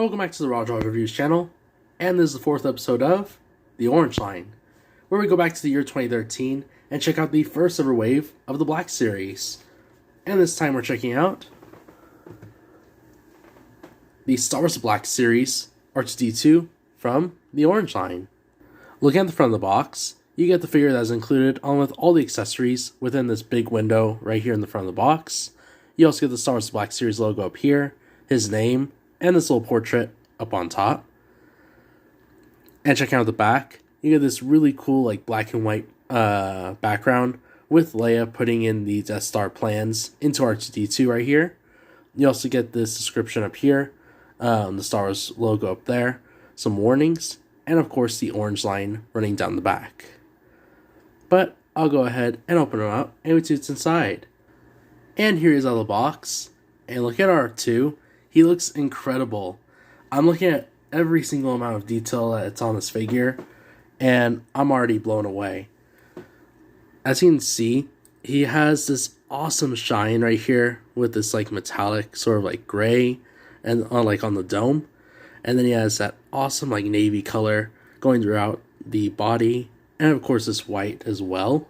welcome back to the Raw Droid Reviews channel, and this is the fourth episode of The Orange Line, where we go back to the year 2013 and check out the first ever wave of the Black Series. And this time we're checking out the Star Wars Black Series R2-D2 from the Orange Line. Looking at the front of the box, you get the figure that is included along with all the accessories within this big window right here in the front of the box. You also get the Star Wars Black Series logo up here, his name, and this little portrait up on top. And checking out the back, you get this really cool like black and white background with Leia putting in the Death Star plans into R2-D2 right here. You also get this description up here, the Star Wars logo up there, some warnings, and of course the orange line running down the back. But I'll go ahead and open them up and we see what's inside. And here he is out of the box, and look at R2. He looks incredible. I'm looking at every single amount of detail that's on this figure, and I'm already blown away. As you can see, he has this awesome shine right here with this like metallic sort of like gray and on the dome. And then he has that awesome like navy color going throughout the body, and of course this white as well.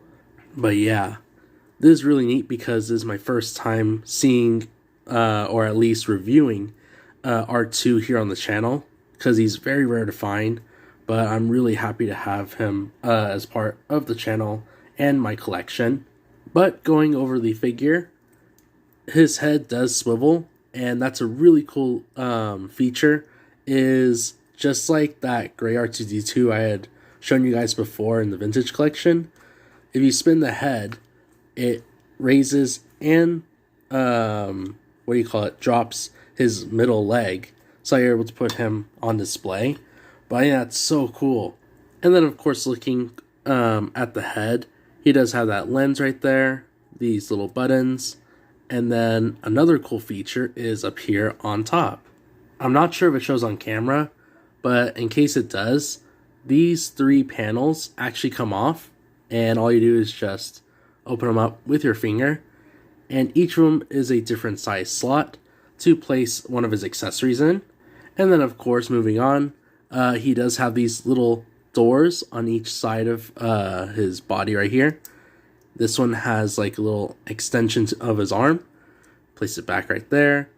But yeah, this is really neat because this is my first time seeing or at least reviewing R2 here on the channel, because he's very rare to find, but I'm really happy to have him as part of the channel and my collection. But going over the figure, his head does swivel, and that's a really cool feature. Is just like that gray R2-D2 I had shown you guys before in the vintage collection. If you spin the head, it raises and drops his middle leg, so you're able to put him on display. But yeah, it's so cool. And then of course looking at the head, he does have that lens right there, these little buttons, and then another cool feature is up here on top. I'm not sure if it shows on camera, but in case it does, these three panels actually come off, and all you do is just open them up with your finger, and each of them is a different size slot to place one of his accessories in. And then of course moving on, he does have these little doors on each side of his body right here. This one has like a little extension of his arm. Place it back right there.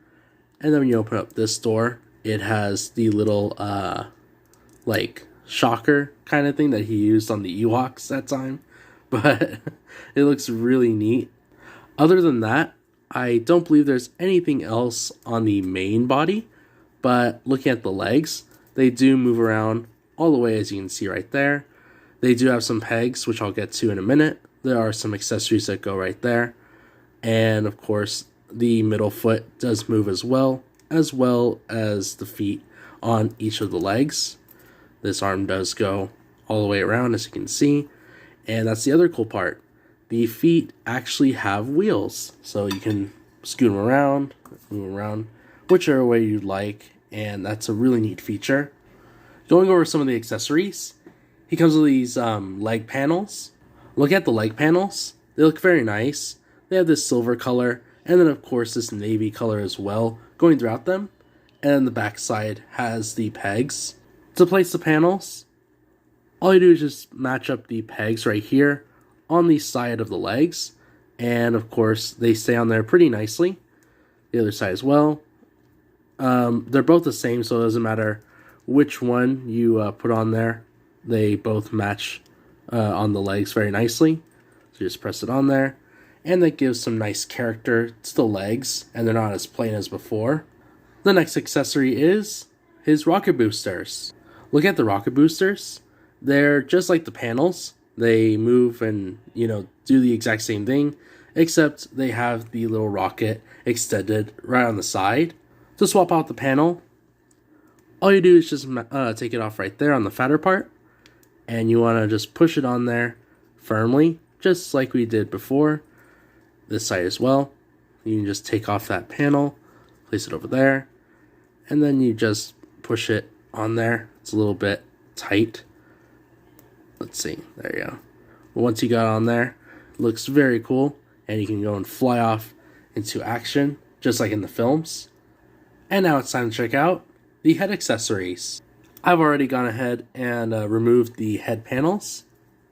And then when you open up this door, it has the little like shocker kind of thing that he used on the Ewoks that time. But it looks really neat. Other than that, I don't believe there's anything else on the main body, but looking at the legs, they do move around all the way, as you can see right there. They do have some pegs, which I'll get to in a minute. There are some accessories that go right there. And of course, the middle foot does move as well as the feet on each of the legs. This arm does go all the way around, as you can see. And that's the other cool part. The feet actually have wheels, so you can scoot them around, move around, whichever way you'd like, and that's a really neat feature. Going over some of the accessories, he comes with these leg panels. Look at the leg panels. They look very nice. They have this silver color, and then of course this navy color as well going throughout them. And then the back side has the pegs. To place the panels, all you do is just match up the pegs right here on the side of the legs, and of course they stay on there pretty nicely. The other side as well. They're both the same, so it doesn't matter which one you put on there. They both match on the legs very nicely. So you just press it on there, and that gives some nice character to the legs, and they're not as plain as before. The next accessory is his rocket boosters. Look at the rocket boosters. They're just like the panels. They move and, do the exact same thing, except they have the little rocket extended right on the side. To swap out the panel, all you do is just take it off right there on the fatter part, and you want to just push it on there firmly, just like we did before. This side as well. You can just take off that panel, place it over there, and then you just push it on there. It's a little bit tight. Let's see, there you go. Once you got on there, it looks very cool, and you can go and fly off into action, just like in the films. And now it's time to check out the head accessories. I've already gone ahead and removed the head panels,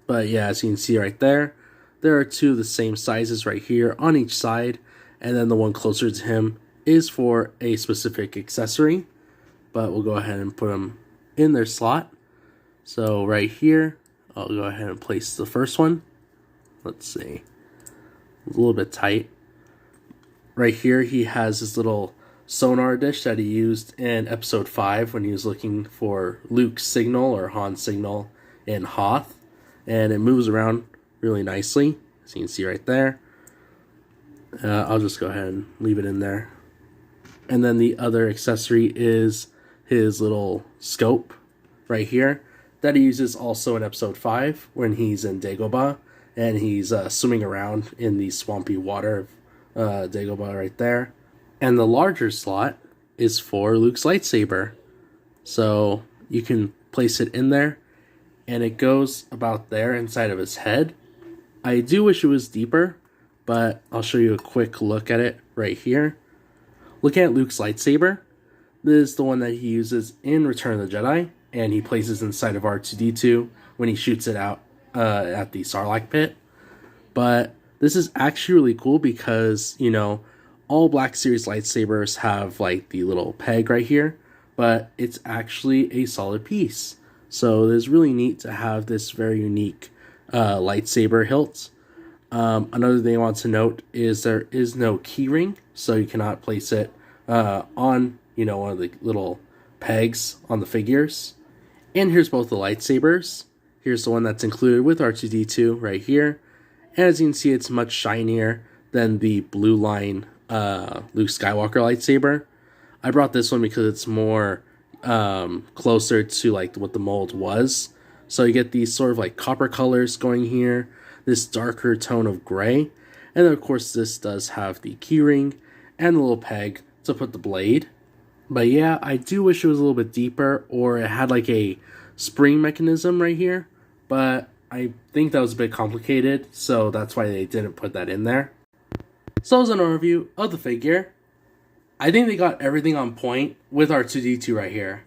but yeah, as you can see right there, there are two of the same sizes right here on each side, and then the one closer to him is for a specific accessory, but we'll go ahead and put them in their slot. So right here, I'll go ahead and place the first one. Let's see, a little bit tight. Right here, he has this little sonar dish that he used in episode 5 when he was looking for Luke's signal or Han's signal in Hoth, and it moves around really nicely, as you can see right there. I'll just go ahead and leave it in there. And then the other accessory is his little scope right here that he uses also in episode 5 when he's in Dagobah and he's swimming around in the swampy water of Dagobah right there. And the larger slot is for Luke's lightsaber. So you can place it in there, and it goes about there inside of his head. I do wish it was deeper, but I'll show you a quick look at it right here. Looking at Luke's lightsaber, this is the one that he uses in Return of the Jedi, and he places inside of R2-D2 when he shoots it out at the Sarlacc pit. But this is actually really cool because, you know, all Black Series lightsabers have like the little peg right here, but it's actually a solid piece. So it's really neat to have this very unique lightsaber hilt. Another thing I want to note is there is no keyring, so you cannot place it on, you know, one of the little pegs on the figures. And here's both the lightsabers. Here's the one that's included with R2-D2 right here. And as you can see, it's much shinier than the blue line Luke Skywalker lightsaber. I brought this one because it's more closer to like what the mold was. So you get these sort of like copper colors going here, this darker tone of gray, and then of course this does have the keyring and the little peg to put the blade. But yeah, I do wish it was a little bit deeper, or it had like a spring mechanism right here, but I think that was a bit complicated, so that's why they didn't put that in there. So as an overview of the figure, I think they got everything on point with R2-D2 right here.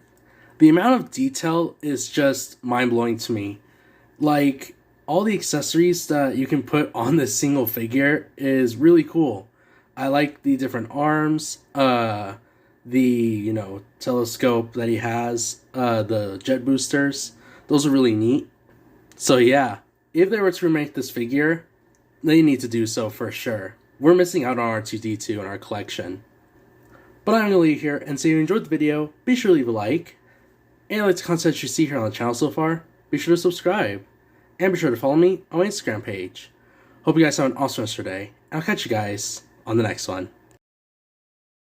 The amount of detail is just mind-blowing to me. Like, all the accessories that you can put on this single figure is really cool. I like the different arms, the, you know, telescope that he has, the jet boosters. Those are really neat. So yeah, if they were to remake this figure, they need to do so for sure. We're missing out on R2-D2 in our collection. But I'm going to leave here and say if you enjoyed the video, be sure to leave a like. And like the content you see here on the channel so far, be sure to subscribe. And be sure to follow me on my Instagram page. Hope you guys have an awesome rest of your day, and I'll catch you guys on the next one.